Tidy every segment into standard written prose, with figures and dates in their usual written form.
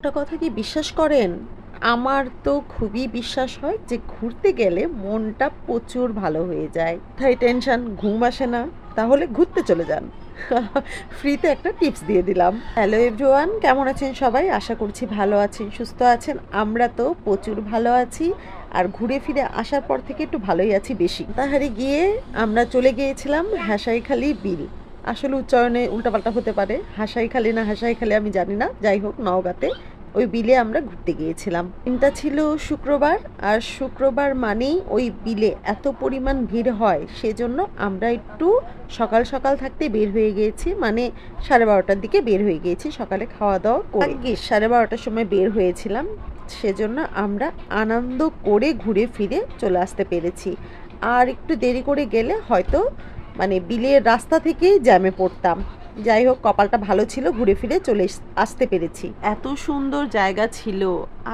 একটা কথা কি বিশ্বাস করেন? আমার তো খুবই বিশ্বাস হয় যে ঘুরতে গেলে মনটা প্রচুর ভালো হয়ে যায়। তাই টেনশন, ঘুম আসে না, তাহলে ঘুরতে চলে যান। ফ্রিতে একটা টিপস দিয়ে দিলাম। হ্যালো এভরিওয়ান, কেমন আছেন সবাই? আশা করছি ভালো আছেন, সুস্থ আছেন। আমরা তো প্রচুর ভালো আছি। আর ঘুরে ফিরে আসার পর থেকে একটু ভালোই আছি বেশি। তাহারে গিয়ে আমরা চলে গিয়েছিলাম হাসাইখালি বিল। আসলে উচ্চারণে উল্টাপাল্টা হতে পারে, হাসাইখালি না হাসাইখালি আমি জানি না। যাই হোক, নওগাঁতে ওই বিলে আমরা ঘুরতে গিয়েছিলাম। দিনটা ছিল শুক্রবার, আর শুক্রবার মানেই ওই বিলে এত পরিমাণ ভিড় হয়, সেজন্য আমরা একটু সকাল সকাল থাকতে বের হয়ে গিয়েছি, মানে 12:30টার দিকে বের হয়ে গিয়েছি সকালে খাওয়া দাওয়া করে। 12:30টার সময় বের হয়েছিলাম, সেজন্য আমরা আনন্দ করে ঘুরে ফিরে চলে আসতে পেরেছি। আর একটু দেরি করে গেলে হয়তো মানে বিলের রাস্তা থেকেই জ্যামে পড়তাম। যাই হোক, কপালটা ভালো ছিল, ঘুরে ফিরে চলে আসতে পেরেছি। এত সুন্দর জায়গা ছিল।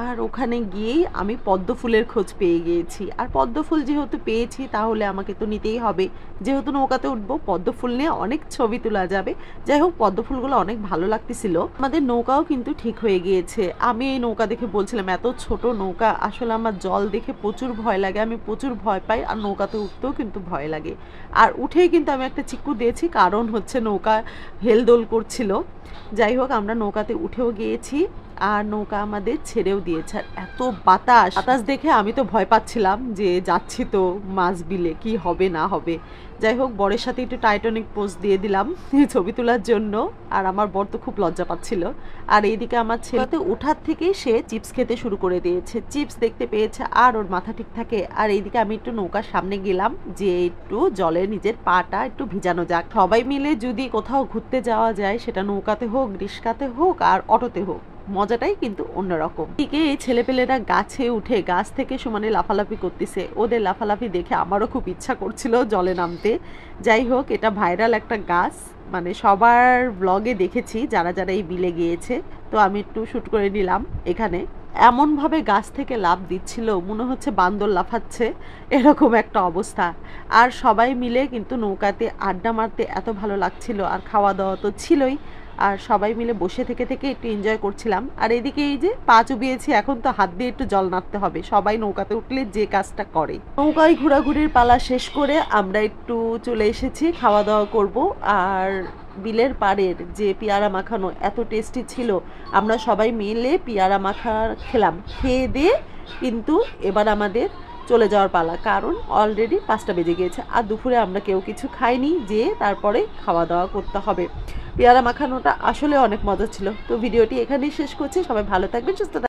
আর ওখানে গিয়েই আমি পদ্ম ফুলের খোঁজ পেয়ে গিয়েছি। আর পদ্ম ফুল যেহেতু পেয়েছি, তাহলে আমাকে তো নিতেই হবে। যেহেতু নৌকাতে উঠবো, পদ্ম ফুল নিয়ে অনেক ছবি তোলা যাবে। যাই হোক, পদ্ম ফুলগুলো অনেক ভালো লাগতেছিল। আমাদের নৌকাও কিন্তু ঠিক হয়ে গিয়েছে। আমি এই নৌকা দেখে বলছিলাম, এত ছোট নৌকা, আসলে আমার জল দেখে প্রচুর ভয় লাগে, আমি প্রচুর ভয় পাই। আর নৌকাতে উঠতেও কিন্তু ভয় লাগে। আর উঠেই কিন্তু আমি একটা চিক্কু দিয়েছি, কারণ হচ্ছে নৌকা হেলদোল করছিল। যাই হোক, আমরা নৌকাতে উঠেও গিয়েছি, আর নৌকা আমাদের ছেড়েও দিয়েছে। আর এত বাতাস বাতাস দেখে আমি তো ভয় পাচ্ছিলাম যে যাচ্ছি তো মাছ বিলে, কি হবে না হবে। যাই হোক, বরের সাথে একটু টাইটানিক পোজ দিয়ে দিলাম ছবি তোলার জন্য। আর আমার বর তো খুব লজ্জা পাচ্ছিল। আর এইদিকে আমার ছেলেতে ওঠার থেকেই সে চিপস খেতে শুরু করে দিয়েছে। চিপস দেখতে পেয়েছে আর ওর মাথা ঠিক থাকে। আর এইদিকে আমি একটু নৌকার সামনে গেলাম, যে একটু জলে নিজের পাটা একটু ভিজানো যাক। সবাই মিলে যদি কোথাও ঘুরতে যাওয়া যায়, সেটা নৌকাতে হোক, রিস্কাতে হোক, আর অটোতে হোক, মজাটাই কিন্তু অন্যরকম। এদিকে এই ছেলেপেলেরা গাছে উঠে গাছ থেকে সমানে লাফালাফি করতেছে। ওদের লাফালাফি দেখে আমারও খুব ইচ্ছা করছিল জলে নামতে। যাই হোক, এটা ভাইরাল একটা গাছ, মানে সবার ব্লগে দেখেছি যারা যারা এই বিলে গিয়েছে। তো আমি একটু শ্যুট করে নিলাম এখানে। এমনভাবে গাছ থেকে লাফ দিচ্ছিল, মনে হচ্ছে বান্দর লাফাচ্ছে, এরকম একটা অবস্থা। আর সবাই মিলে কিন্তু নৌকাতে আড্ডা মারতে এত ভালো লাগছিল। আর খাওয়া দাওয়া তো ছিলই। আর সবাই মিলে বসে থেকে থেকে একটু এনজয় করছিলাম। আর এদিকে এই যে পা চুবিয়েছি, এখন তো হাত দিয়ে একটু জল নাড়তে হবে। সবাই নৌকাতে উঠলে যে কাজটা করে। নৌকায় ঘোরাঘুরির পালা শেষ করে আমরা একটু চলে এসেছি খাওয়া দাওয়া করব। আর বিলের পাড়ের যে পেয়ারা মাখানো এত টেস্টি ছিল, আমরা সবাই মিলে পেয়ারা মাখা খেলাম। খেয়ে দিয়ে কিন্তু এবার আমাদের চলে যাওয়ার পালা, কারণ অলরেডি 5টা বেজে গিয়েছে। আর দুপুরে আমরা কেউ কিছু খাইনি, যে তারপরে খাওয়া দাওয়া করতে হবে। পেয়ারা মাখানোটা আসলে অনেক মজা ছিল। তো ভিডিওটি এখানেই শেষ করছি। সবাই ভালো থাকবেন, সুস্থ থাকবেন।